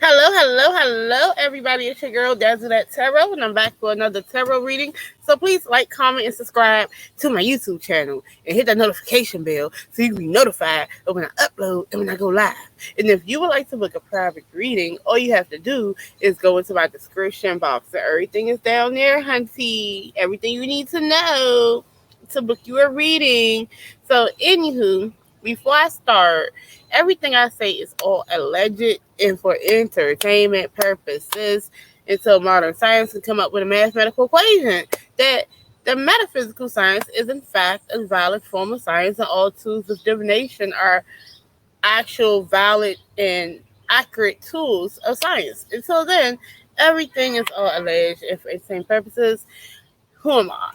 Hello, everybody. It's your girl, DAZZLE, and I'm back for another tarot reading. So please like, comment, and subscribe to my YouTube channel and hit that notification bell so you can be notified of when I upload and when I go live. And if you would like to book a private reading, all you have to do is go into my description box. So everything is down there, hunty. Everything you need to know to book you a reading. So, anywho, before I start, everything I say is all alleged and for entertainment purposes until modern science can come up with a mathematical equation that the metaphysical science is in fact a valid form of science and all tools of divination are actual valid and accurate tools of science. Until then, everything is all alleged and for entertainment purposes. Who am I?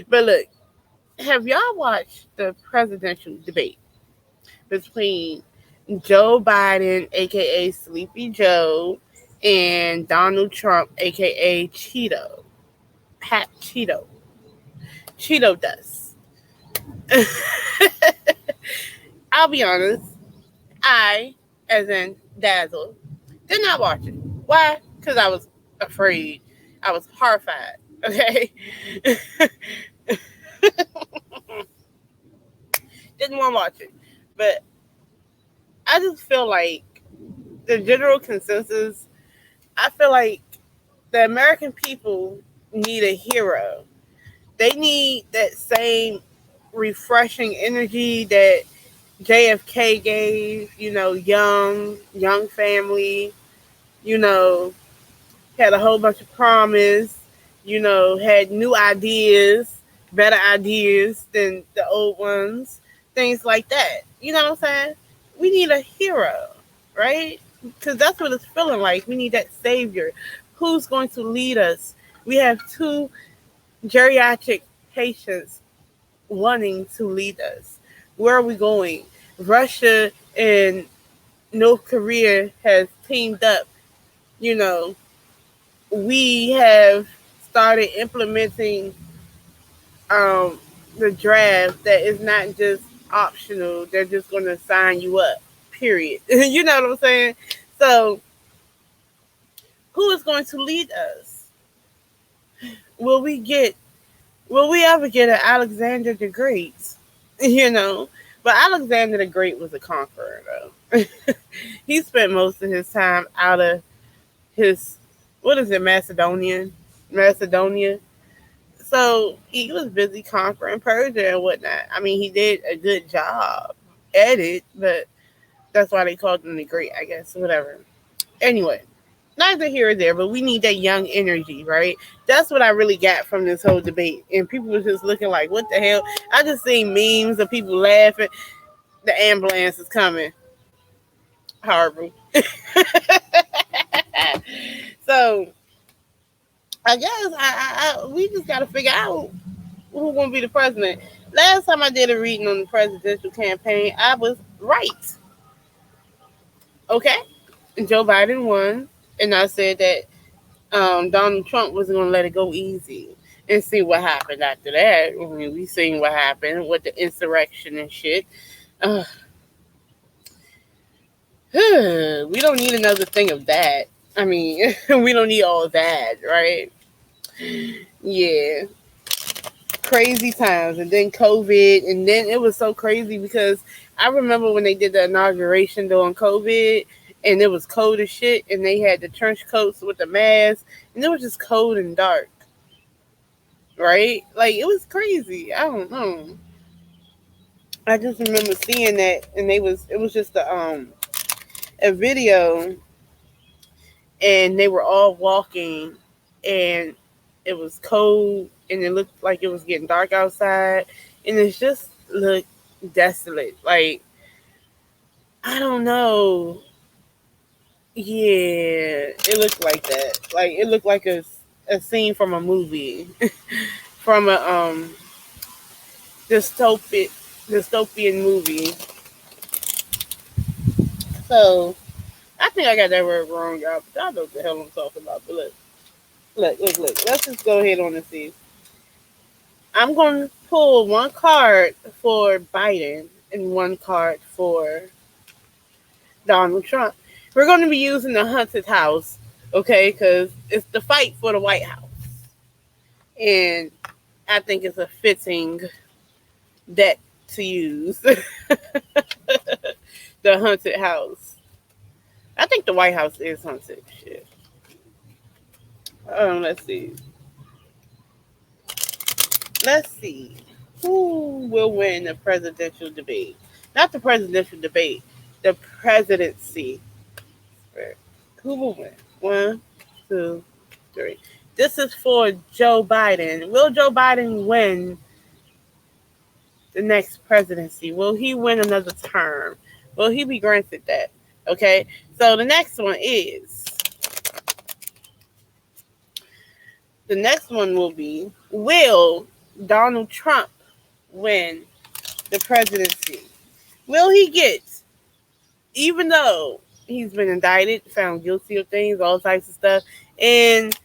But look, have y'all watched the presidential debate between Joe Biden, aka Sleepy Joe, and Donald Trump, aka Cheeto? Pat Cheeto. Cheeto Dust. I'll be honest, I, as in Dazzle, did not watch it. Why? Because I was afraid. I was horrified. Okay? Didn't want to watch it. But I just feel like the general consensus, I feel like the American people need a hero. They need that same refreshing energy that JFK gave, young family, you know, had a whole bunch of promise, had new ideas, better ideas than the old ones, things like that. You know what I'm saying? We need a hero, right? Because that's what it's feeling like. We need that savior. Who's going to lead us? We have two geriatric patients wanting to lead us. Where are we going? Russia and North Korea has teamed up. You know, we have started implementing um, the draft that is not just optional. They're just going to sign you up. Period. You know what I'm saying? So, who is going to lead us? Will we get? Will we ever get an Alexander the Great? You know, but Alexander the Great was a conqueror, though. He spent most of his time out of his what is it, Macedonia. So he was busy conquering Persia and whatnot. I mean, he did a good job at it, but that's why they called him the Great, I guess. Whatever. Anyway, neither here or there, but we need that young energy, right? That's what I really got from this whole debate. And people were just looking like, what the hell? I just seen memes of people laughing. The ambulance is coming. Horrible. So I guess we just got to figure out who's going to be the president. Last time I did a reading on the presidential campaign, I was right. Okay? And Joe Biden won. And I said that Donald Trump wasn't going to let it go easy. And see what happened after that. I mean, we seen what happened with the insurrection and shit. Uh, we don't need another thing of that. I mean, we don't need all that, right? Yeah, crazy times. And then COVID. And then it was so crazy because I remember when they did the inauguration during COVID and it was cold as shit and they had the trench coats with the mask and it was just cold and dark, right? Like it was crazy. I don't know. I just remember seeing that and it was just a video and they were all walking and it was cold and it looked like it was getting dark outside and it just looked desolate. Like I don't know. Yeah, it looked like that. Like it looked like a scene from a movie, from a dystopic dystopian movie. So I think I got that word wrong, y'all. But y'all know what the hell I'm talking about. But look. Let's just go ahead on and see. I'm going to pull one card for Biden and one card for Donald Trump. We're going to be using the haunted house, okay, because it's the fight for the White House. And I think it's a fitting deck to use. The haunted house. I think the White House is haunted. Shit. Let's see. Let's see. Who will win the presidential debate? Not the presidential debate, the presidency. Who will win? 1, 2, 3. This is for Joe Biden. Will Joe Biden win the next presidency? Will he win another term? Will he be granted that? Okay, so the next one will be, will Donald Trump win the presidency? Will he get, even though he's been indicted, found guilty of things, all types of stuff, and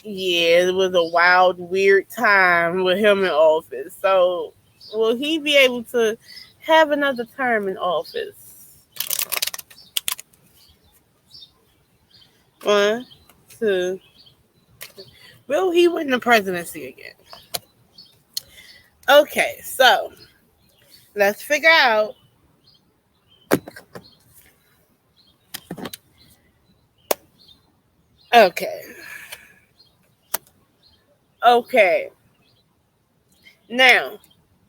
yeah, it was a wild, weird time with him in office. So, will he be able to have another term in office? 1, 2. Will he win the presidency again? Okay, so let's figure out. Okay. Now,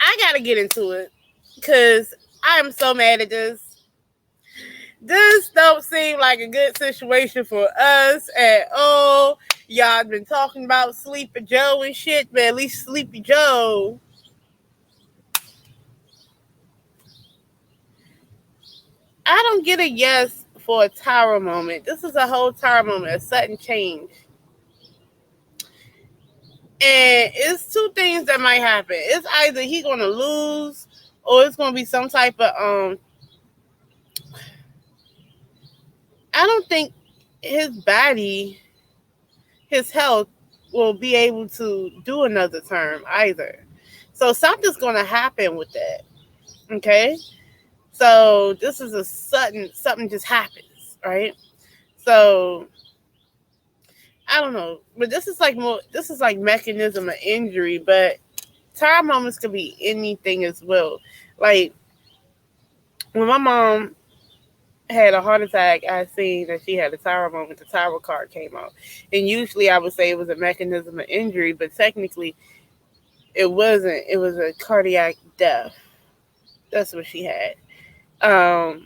I gotta get into it because I am so mad at this. This don't seem like a good situation for us at all. Y'all been talking about Sleepy Joe and shit, but at least Sleepy Joe, I don't get a yes for a tower moment. This is a whole tower moment, a sudden change. And it's two things that might happen. It's either he gonna lose or it's gonna be some type of I don't think his body, his health will be able to do another term either. So something's gonna happen with that. Okay? So this is a sudden, something just happens, right? So I don't know, but this is like mechanism of injury, but tower moments could be anything as well. Like when my mom had a heart attack, I seen that she had a tower moment. The tower card came out, and usually I would say it was a mechanism of injury, but technically it wasn't. It was a cardiac death. That's what she had. But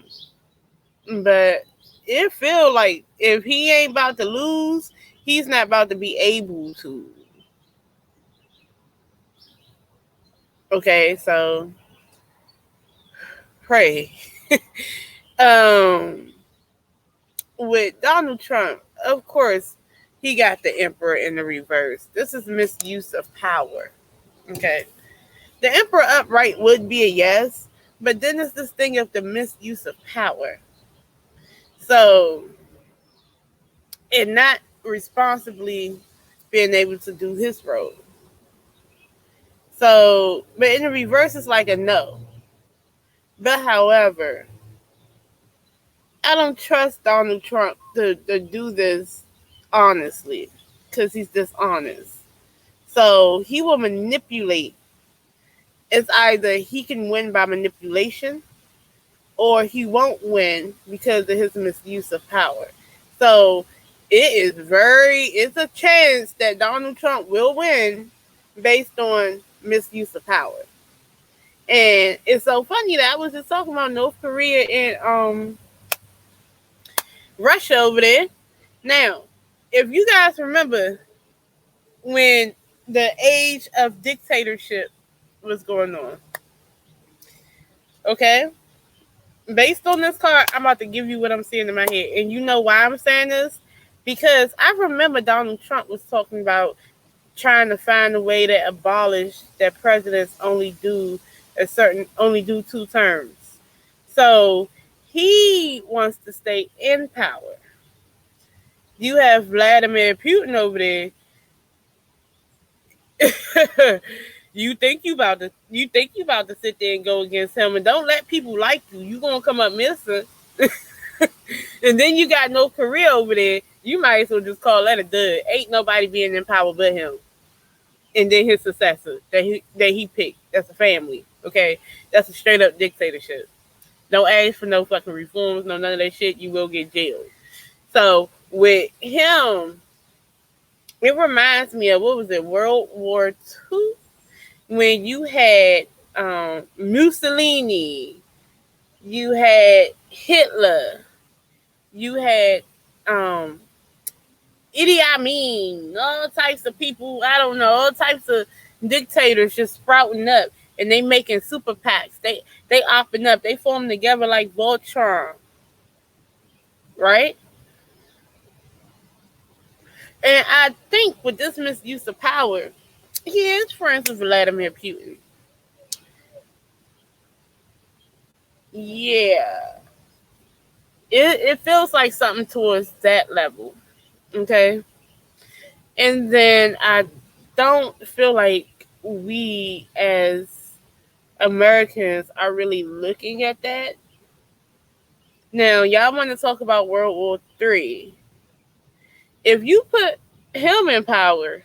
it feel like if he ain't about to lose, he's not about to be able to. Okay, so pray. With Donald Trump, of course, he got the emperor in the reverse. This is misuse of power. Okay. The emperor upright would be a yes, but then there's this thing of the misuse of power. So, and not responsibly being able to do his role. So, but in the reverse, it's like a no. But however, I don't trust Donald Trump to do this honestly because he's dishonest. So he will manipulate. It's either he can win by manipulation or he won't win because of his misuse of power. So it's a chance that Donald Trump will win based on misuse of power. And it's so funny that I was just talking about North Korea and Russia over there. Now, if you guys remember when the age of dictatorship was going on, okay? Based on this card, I'm about to give you what I'm seeing in my head. And you know why I'm saying this? Because I remember Donald Trump was talking about trying to find a way to abolish that presidents only do 2 terms. So he wants to stay in power. You have Vladimir Putin over there. You think you about to sit there and go against him, and don't let people like you. You gonna come up missing, and then you got no career over there. You might as well just call that a dud. Ain't nobody being in power but him, and then his successor that he picked. That's a family. Okay, that's a straight up dictatorship. Don't ask for no fucking reforms, no none of that shit. You will get jailed. So with him, it reminds me of, what was it, World War II, when you had Mussolini, you had Hitler, you had Idi Amin, all types of people, I don't know, all types of dictators just sprouting up, and they making super PACs. They opping up, they form together like Voltron, right? And I think with this misuse of power, he is friends with Vladimir Putin. Yeah, it feels like something towards that level. Okay. And then I don't feel like we as Americans are really looking at that. Now, y'all want to talk about World War III. If you put him in power,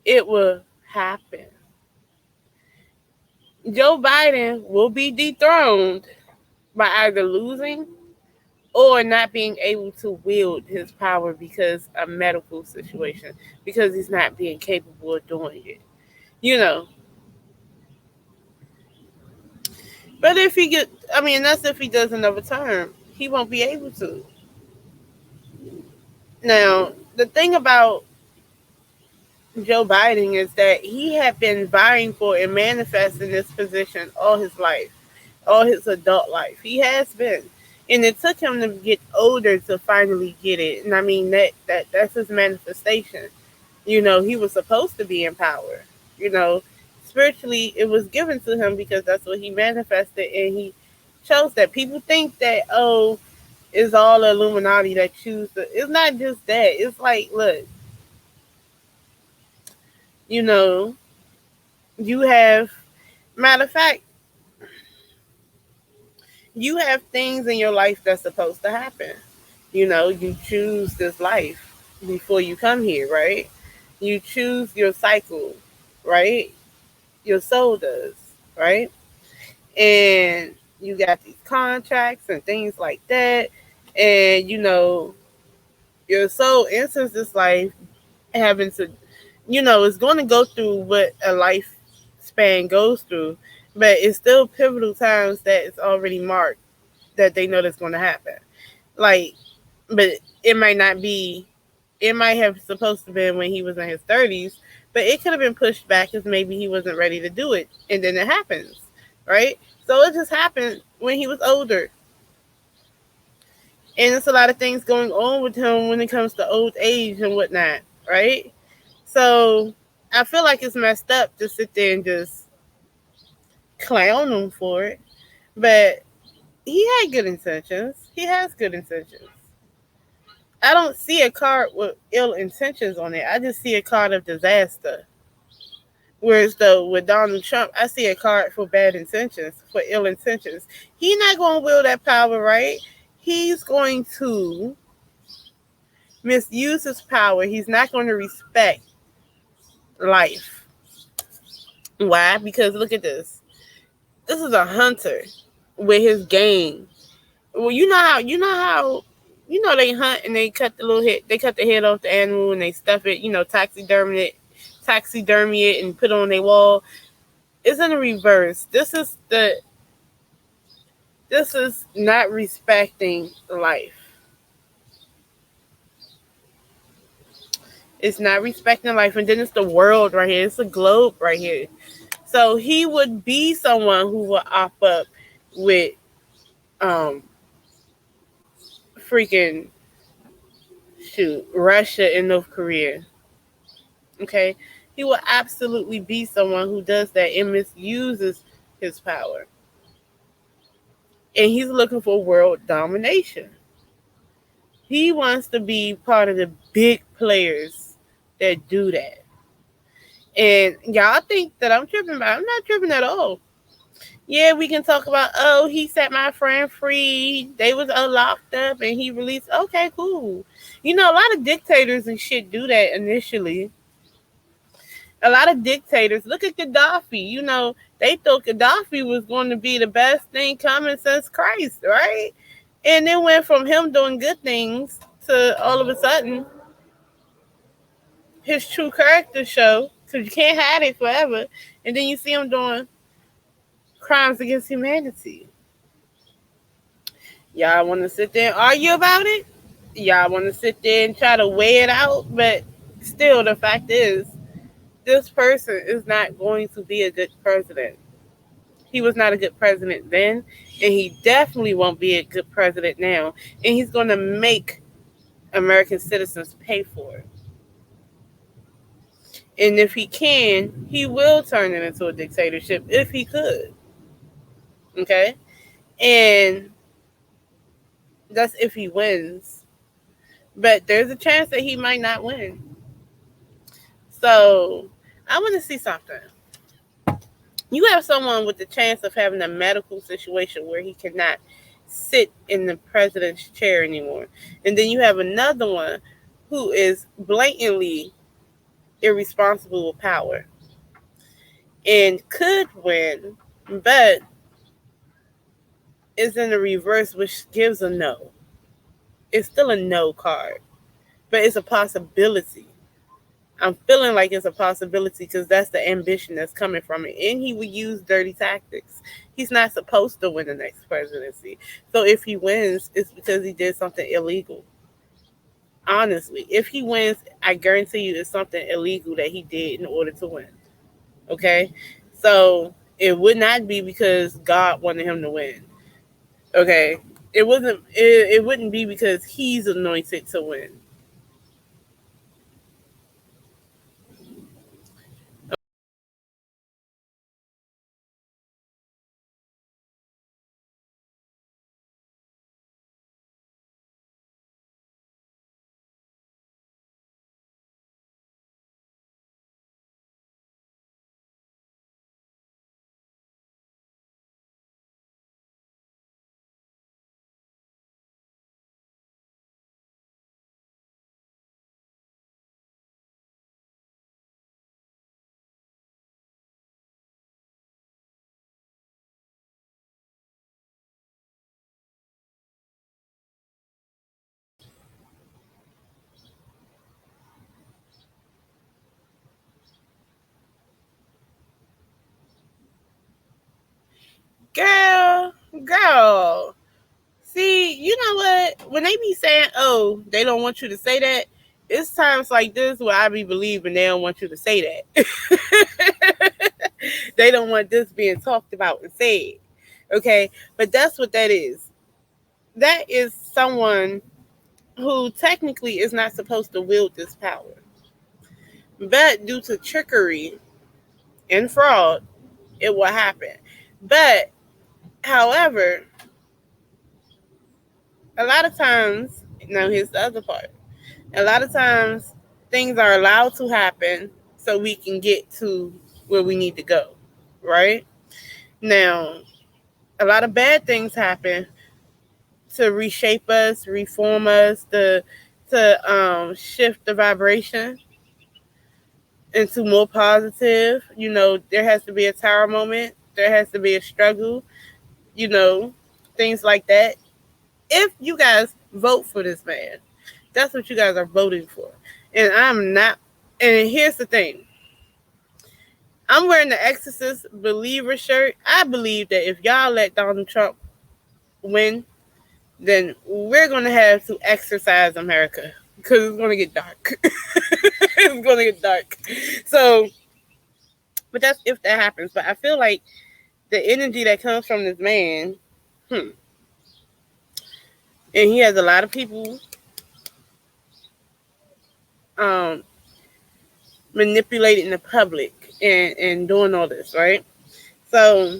it will happen. Joe Biden will be dethroned by either losing or not being able to wield his power because of medical situation, because he's not being capable of doing it. You know. But if he get, I mean, that's if he does another term. He won't be able to. Now, the thing about Joe Biden is that he had been vying for and manifesting this position all his life, all his adult life. He has been. And it took him to get older to finally get it. And I mean, that's his manifestation. You know, he was supposed to be in power. You know, spiritually, it was given to him because that's what he manifested, and he chose that. People think that, oh, it's all the Illuminati that choose the. It's not just that. It's like, look, you know, you have, matter of fact, you have things in your life that's supposed to happen. You know, you choose this life before you come here, right? You choose your cycle, right? Your soul does, right? And you got these contracts and things like that. And, you know, your soul enters this life having to, you know, it's going to go through what a lifespan goes through, but it's still pivotal times that it's already marked that they know that's going to happen. Like, but it might not be, it might have supposed to been when he was in his 30s, but it could have been pushed back because maybe he wasn't ready to do it. And then it happens, right? So it just happened when he was older. And it's a lot of things going on with him when it comes to old age and whatnot, right? So I feel like it's messed up to sit there and just clown him for it. But he had good intentions. He has good intentions. I don't see a card with ill intentions on it. I just see a card of disaster. Whereas though with Donald Trump, I see a card for bad intentions, for ill intentions. He's not going to wield that power, right? He's going to misuse his power. He's not going to respect life. Why? Because look at this. This is a hunter with his game. Well, you know they hunt and they cut the little head, they cut the head off the animal and they stuff it, you know, taxidermy it and put it on their wall. It's in the reverse. This is not respecting life. It's not respecting life, and then it's the world right here. It's a globe right here. So he would be someone who would op up with um freaking shoot Russia and North Korea. Okay, he will absolutely be someone who does that and misuses his power, and he's looking for world domination. He wants to be part of the big players that do that. And y'all think that I'm tripping, but I'm not tripping at all. Yeah, we can talk about, oh, he set my friend free. They was locked up and he released. Okay, cool. You know, a lot of dictators and shit do that initially. A lot of dictators. Look at Gaddafi. You know, they thought Gaddafi was going to be the best thing coming since Christ, right? And it went from him doing good things to all of a sudden his true character show, because you can't hide it forever. And then you see him doing crimes against humanity. Y'all want to sit there and argue about it? Y'all want to sit there and try to weigh it out? But still, the fact is, this person is not going to be a good president. He was not a good president then, and he definitely won't be a good president now. And he's going to make American citizens pay for it. And if he can, he will turn it into a dictatorship if he could. Okay? And that's if he wins. But there's a chance that he might not win. So I want to see something. You have someone with the chance of having a medical situation where he cannot sit in the president's chair anymore. And then you have another one who is blatantly irresponsible with power and could win, but is in the reverse, which gives a no. It's still a no card, but it's a possibility. I'm feeling like it's a possibility because that's the ambition that's coming from it. And he would use dirty tactics. He's not supposed to win the next presidency. So if he wins, it's because he did something illegal. Honestly, if he wins, I guarantee you it's something illegal that he did in order to win. Okay? So it would not be because God wanted him to win. Okay? It wouldn't be because he's anointed to win. Girl, girl. See, you know what? When they be saying, oh, they don't want you to say that, it's times like this where I be believing they don't want you to say that. They don't want this being talked about and said. Okay? But that's what that is. That is someone who technically is not supposed to wield this power. But due to trickery and fraud, it will happen. But, however, a lot of times, now here's the other part. A lot of times, things are allowed to happen so we can get to where we need to go, right? Now, a lot of bad things happen to reshape us, reform us, to shift the vibration into more positive. You know, there has to be a tower moment. There has to be a struggle. You know, things like that. If you guys vote for this man, that's what you guys are voting for. And I'm not. And here's the thing. I'm wearing the Exorcist believer shirt. I believe that if y'all let Donald Trump win, then we're going to have to exercise America because it's going to get dark. It's going to get dark. So, but that's if that happens. But I feel like the energy that comes from this man, and he has a lot of people um, manipulating the public and doing all this, right? So,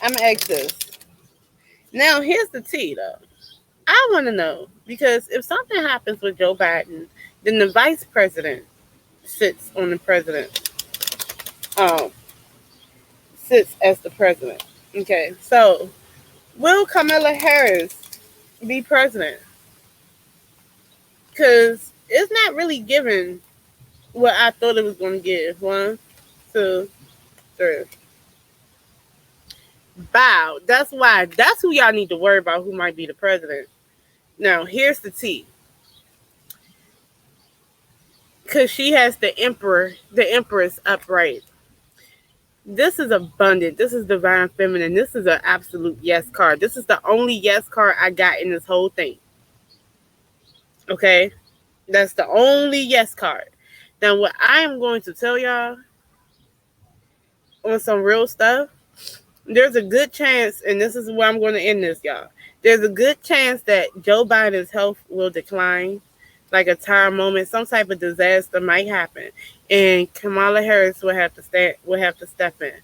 I'm going to ask this. Now, here's the tea, though. I want to know, because if something happens with Joe Biden, then the vice president sits on the president. Um, Sits as the president. Okay, so will Kamala Harris be president? Because it's not really giving what I thought it was going to give. 1, 2, 3. Bow. That's why. That's who y'all need to worry about who might be the president. Now, here's the T. Because she has the empress upright. This is abundant. This is divine feminine. This is an absolute yes card. This is the only yes card I got in this whole thing. Okay? That's the only yes card. Now, what I am going to tell y'all on some real stuff, there's a good chance, and this is where I'm going to end this, y'all. There's a good chance that Joe Biden's health will decline, like a tire moment, some type of disaster might happen, and Kamala Harris will have to step in.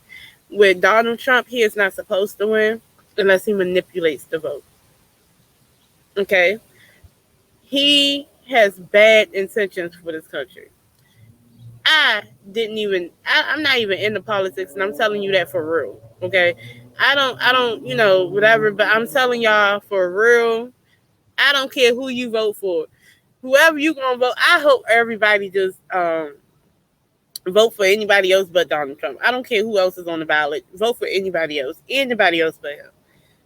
With Donald Trump, he is not supposed to win unless he manipulates the vote. Okay? He has bad intentions for this country. I'm not even into politics, and I'm telling you that for real. Okay? I don't, whatever, but I'm telling y'all for real, I don't care who you vote for. Whoever you gonna vote, I hope everybody just vote for anybody else but Donald Trump. I don't care who else is on the ballot. Vote for anybody else but him.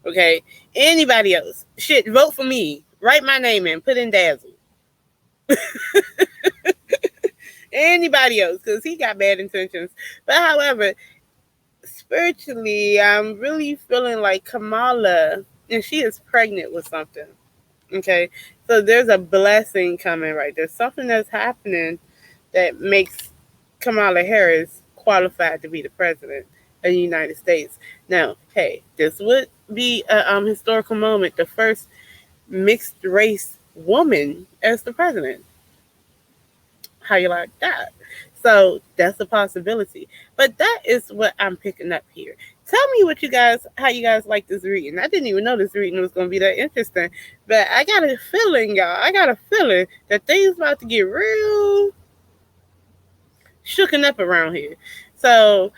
Okay? Anybody else. Shit, vote for me. Write my name in. Put in Dazzle. Anybody else, because he got bad intentions. But however, spiritually, I'm really feeling like Kamala, and she is pregnant with something. Okay? So there's a blessing coming right there. Something that's happening that makes Kamala Harris qualified to be the president of the United States. Now, hey, this would be a historical moment. The first mixed race woman as the president. How you like that? So that's a possibility. But that is what I'm picking up here. Tell me how you guys like this reading. I didn't even know this reading was going to be that interesting. But I got a feeling, y'all. I got a feeling that things about to get real shooken up around here. So,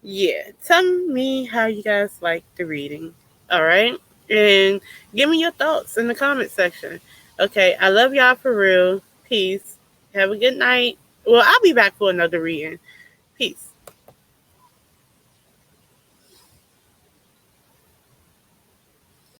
yeah. Tell me how you guys like the reading. All right? And give me your thoughts in the comment section. Okay. I love y'all for real. Peace. Have a good night. Well, I'll be back for another reading. Peace.